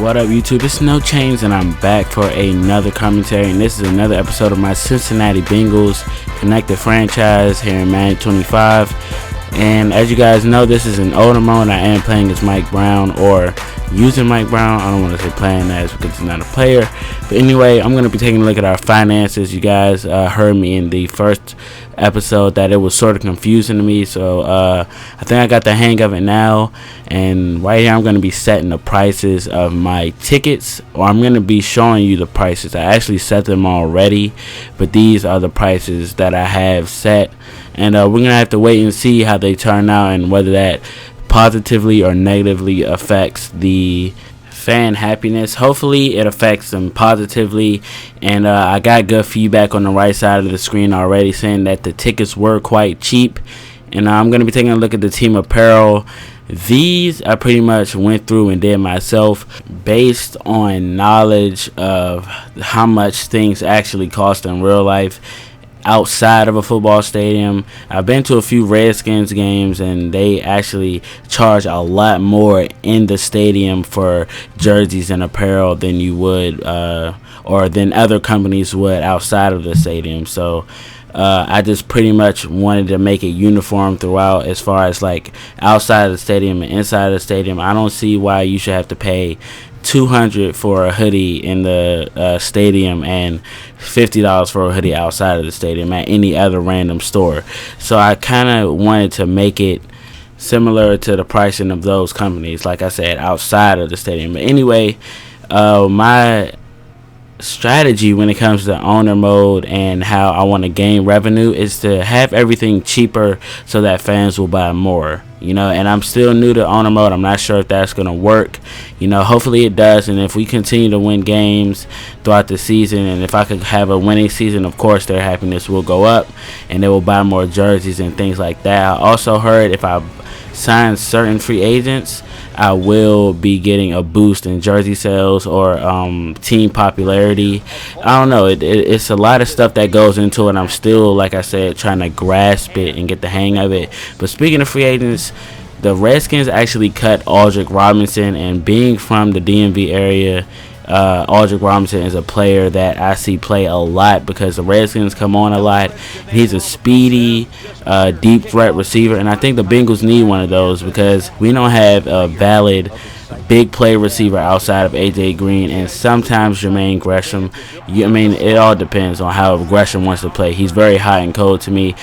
What up, YouTube? It's No Chains, and I'm back for another commentary, and this is another episode of my Cincinnati Bengals Connected franchise here in Madden 25. And as you guys know, this is an older mode. I am playing as Mike Brown, or using Mike Brown. I don't want to say playing as because he's not a player. But anyway, I'm going to be taking a look at our finances. You guys heard me in the first episode that it was sort of confusing to me, so I think I got the hang of it now. And right here I'm going to be setting the prices of my tickets, or I'm going to be showing you the prices. I actually set them already, but these are the prices that I have set, and we're going to have to wait and see how they turn out and whether that positively or negatively affects the fan happiness. Hopefully it affects them positively, and I got good feedback on the right side of the screen already saying that the tickets were quite cheap. And I'm going to be taking a look at the team apparel. These I pretty much went through and did myself based on knowledge of how much things actually cost in real life outside of a football stadium. I've been to a few Redskins games, and they actually charge a lot more in the stadium for jerseys and apparel than you would or than other companies would outside of the stadium. So I just pretty much wanted to make it uniform throughout as far as like outside of the stadium and inside of the stadium. I don't see why you should have to pay $200 for a hoodie in the stadium and $50 for a hoodie outside of the stadium at any other random store. So I kind of wanted to make it similar to the pricing of those companies, like I said, outside of the stadium. But anyway, my strategy when it comes to owner mode and how I want to gain revenue is to have everything cheaper so that fans will buy more, and I'm still new to owner mode. I'm not sure if that's going to work. Hopefully it does, and if we continue to win games throughout the season, and if I could have a winning season, of course their happiness will go up and they will buy more jerseys and things like that. I also heard if I sign certain free agents, I will be getting a boost in jersey sales or team popularity. I don't know. It's a lot of stuff that goes into it. I'm still, like I said, trying to grasp it and get the hang of it. But speaking of free agents, the Redskins actually cut Aldrick Robinson, and being from the DMV area, Aldrick Robinson is a player that I see play a lot because the Redskins come on a lot. He's a speedy, deep threat receiver, and I think the Bengals need one of those because we don't have a valid big play receiver outside of AJ Green and sometimes Jermaine Gresham. It all depends on how Gresham wants to play. He's very hot and cold to me.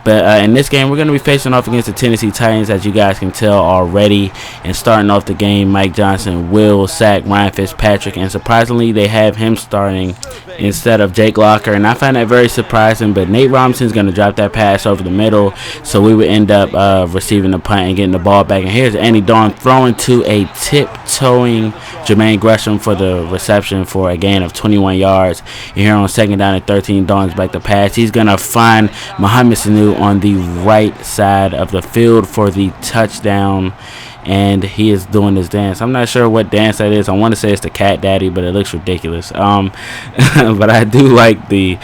But in this game, we're going to be facing off against the Tennessee Titans, as you guys can tell already. And starting off the game, Mike Johnson will sack Ryan Fitzpatrick. And surprisingly, they have him starting instead of Jake Locker. And I find that very surprising. But Nate Robinson's going to drop that pass over the middle. So we would end up receiving the punt and getting the ball back. And here's Andy Dalton throwing to a tiptoeing Jermaine Gresham for the reception for a gain of 21 yards. And here on second down and 13, Dalton's back to pass. He's going to find Mohamed Sanu on the right side of the field for the touchdown, and he is doing this dance. I'm not sure what dance that is. I want to say it's the Cat Daddy, but it looks ridiculous. But I do like the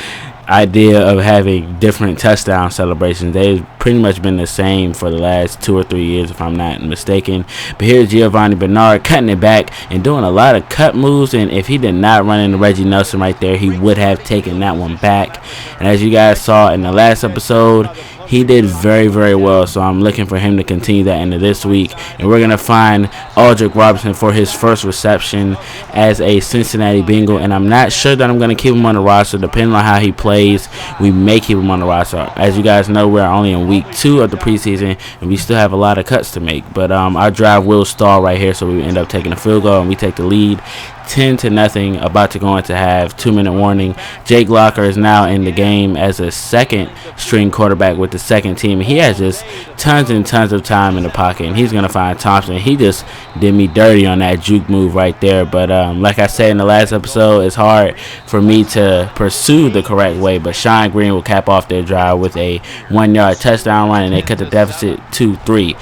idea of having different touchdown celebrations. They've pretty much been the same for the last 2 or 3 years, if I'm not mistaken. But here's Giovanni Bernard cutting it back and doing a lot of cut moves, and if he did not run into Reggie Nelson right there, he would have taken that one back. And as you guys saw in the last episode, he did very, very well, so I'm looking for him to continue that into this week. And we're going to find Aldrick Robinson for his first reception as a Cincinnati Bengal, and I'm not sure that I'm going to keep him on the roster. Depending on how he plays, we may keep him on the roster. As you guys know, we're only in week 2 of the preseason, and we still have a lot of cuts to make. But our drive will stall right here, so we end up taking a field goal, and we take the lead 10-0, about to go into half. 2-minute warning. Jake Locker is now in the game as a second string quarterback with the second team. He has just tons and tons of time in the pocket, and he's going to find Thompson. He just did me dirty on that juke move right there. But like I said in the last episode, it's hard for me to pursue the correct way. But Sean Green will cap off their drive with a 1-yard touchdown run, and they cut the deficit to 3.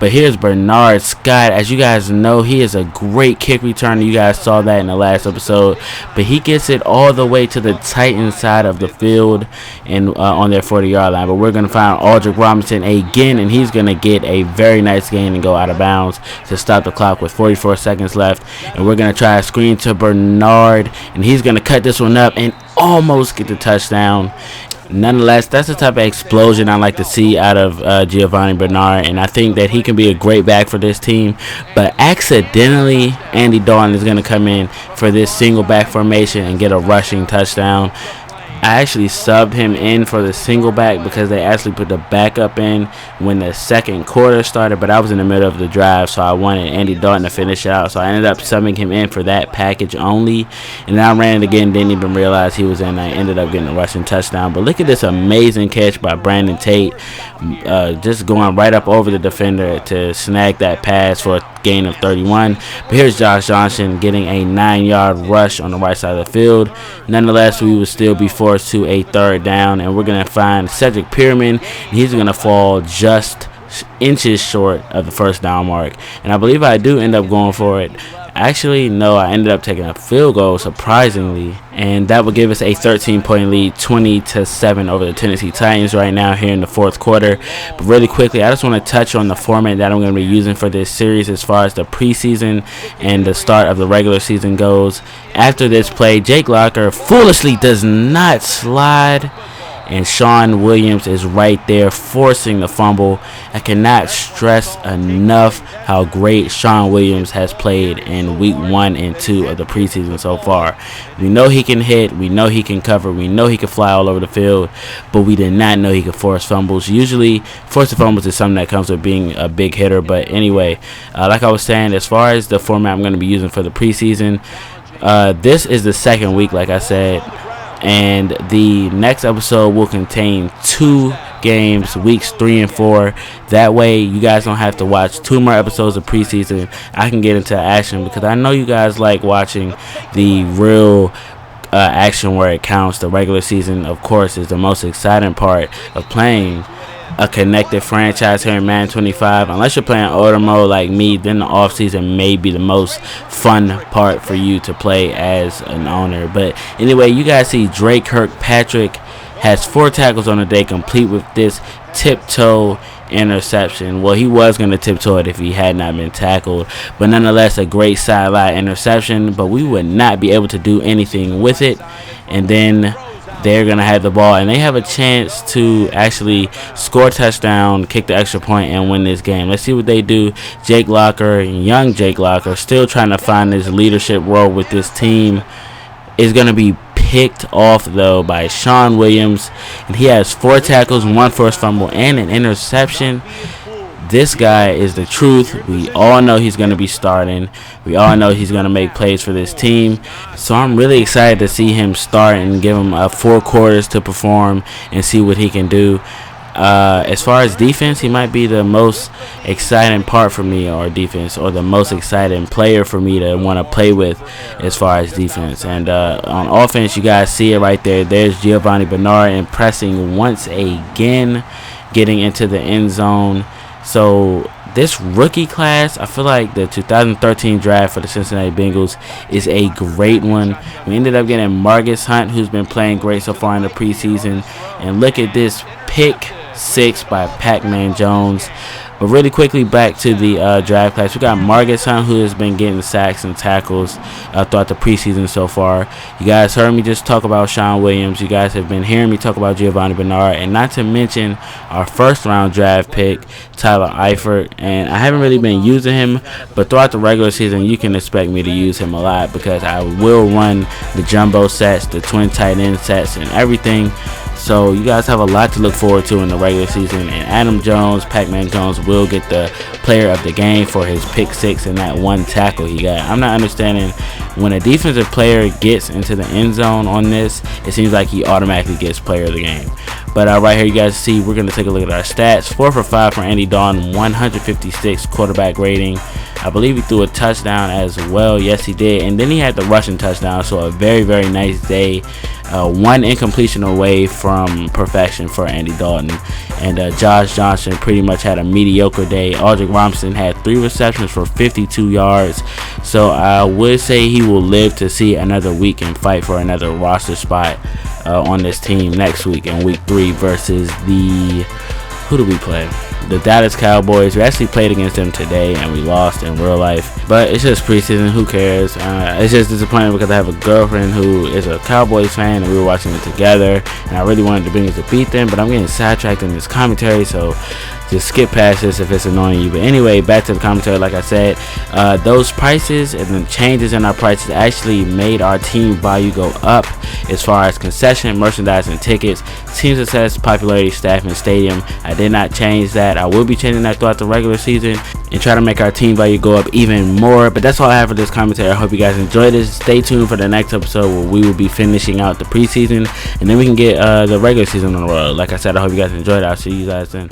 But here's Bernard Scott. As you guys know, he is a great kick returner. You guys saw that in the last episode. But he gets it all the way to the Titans side of the field and on their 40-yard line. But we're going to find Aldrick Robinson again, and he's going to get a very nice gain and go out of bounds to stop the clock with 44 seconds left. And we're going to try a screen to Bernard, and he's going to cut this one up and almost get the touchdown. Nonetheless, that's the type of explosion I like to see out of Giovanni Bernard, and I think that he can be a great back for this team. But accidentally, Andy Dalton is going to come in for this single back formation and get a rushing touchdown. I actually subbed him in for the single back because they actually put the backup in when the second quarter started, but I was in the middle of the drive, so I wanted Andy Dalton to finish out, so I ended up subbing him in for that package only, and then I ran it again, didn't even realize he was in. I ended up getting a rushing touchdown. But look at this amazing catch by Brandon Tate, just going right up over the defender to snag that pass for a gain of 31. But here's Josh Johnson getting a 9-yard rush on the right side of the field. Nonetheless, we will still be forced to a third down, and we're going to find Cedric Pierman, and he's going to fall just inches short of the first down mark. And I believe I do end up going for it. Actually, no, I ended up taking a field goal, surprisingly, and that would give us a 13-point lead, 20-7 over the Tennessee Titans right now here in the fourth quarter. But really quickly, I just want to touch on the format that I'm going to be using for this series as far as the preseason and the start of the regular season goes. After this play, Jake Locker foolishly does not slide, and Sean Williams is right there forcing the fumble. I cannot stress enough how great Sean Williams has played in week 1 and 2 of the preseason so far. We know he can hit, we know he can cover, we know he can fly all over the field, but we did not know he could force fumbles. Usually, forcing fumbles is something that comes with being a big hitter. But anyway, like I was saying, as far as the format I'm going to be using for the preseason, this is the second week, like I said, and the next episode will contain 2 games, weeks 3 and 4. That way you guys don't have to watch 2 more episodes of preseason. I can get into action because I know you guys like watching the real action where it counts. The regular season, of course, is the most exciting part of playing a connected franchise here in Madden 25. Unless you're playing older mode like me, then the offseason may be the most fun part for you to play as an owner. But anyway, you guys see Drake Kirkpatrick has 4 tackles on the day, complete with this tiptoe interception. Well, he was going to tiptoe it if he had not been tackled, but nonetheless a great sideline interception, but we would not be able to do anything with it. And then they're going to have the ball, and they have a chance to actually score a touchdown, kick the extra point, and win this game. Let's see what they do. Jake Locker, young Jake Locker, still trying to find his leadership role with this team, is going to be picked off, though, by Sean Williams, and he has 4 tackles, 1 forced fumble, and an interception. This guy is the truth. We all know he's going to be starting. We all know he's going to make plays for this team. So I'm really excited to see him start and give him 4 quarters to perform and see what he can do. As far as defense, he might be the most exciting part for me, or defense, or the most exciting player for me to want to play with as far as defense. And on offense, you guys see it right there. There's Giovanni Bernard impressing once again, getting into the end zone. So this rookie class, I feel like the 2013 draft for the Cincinnati Bengals is a great one. We ended up getting Marcus Hunt, who's been playing great so far in the preseason. And look at this pick 6 by Pac-Man Jones. But really quickly, back to the draft class. We got Marcus Hunt, who has been getting sacks and tackles throughout the preseason so far. You guys heard me just talk about Sean Williams. You guys have been hearing me talk about Giovanni Bernard. And not to mention our first-round draft pick, Tyler Eifert. And I haven't really been using him, but throughout the regular season, you can expect me to use him a lot because I will run the jumbo sets, the twin tight end sets, and everything. So you guys have a lot to look forward to in the regular season. And Adam Jones, Pac-Man Jones, will get the player of the game for his pick 6 and that 1 tackle he got. I'm not understanding when a defensive player gets into the end zone on this, it seems like he automatically gets player of the game. But right here you guys see, we're going to take a look at our stats. 4 for 5 for Andy Dalton, 156 quarterback rating. I believe he threw a touchdown as well. Yes, he did. And then he had the rushing touchdown. So a very, very nice day one incompletion away from perfection for Andy Dalton. And Josh Johnson pretty much had a mediocre day. Aldrick Robinson had 3 receptions for 52 yards. So I would say he will live to see another week and fight for another roster spot on this team next week in week 3 versus who do we play? The Dallas Cowboys. We actually played against them today and we lost in real life, but it's just preseason. Who cares? It's just disappointing because I have a girlfriend who is a Cowboys fan and we were watching it together, and I really wanted the Bengals to beat them, but I'm getting sidetracked in this commentary, so just skip past this if it's annoying you. But anyway, back to the commentary. Like I said, those prices and the changes in our prices actually made our team value go up as far as concession, merchandise, and tickets, team success, popularity, staff, and stadium. I did not change that. I will be changing that throughout the regular season and try to make our team value go up even more. But that's all I have for this commentary. I hope you guys enjoyed this. Stay tuned for the next episode where we will be finishing out the preseason, and then we can get the regular season on the road. Like I said, I hope you guys enjoyed it. I'll see you guys then.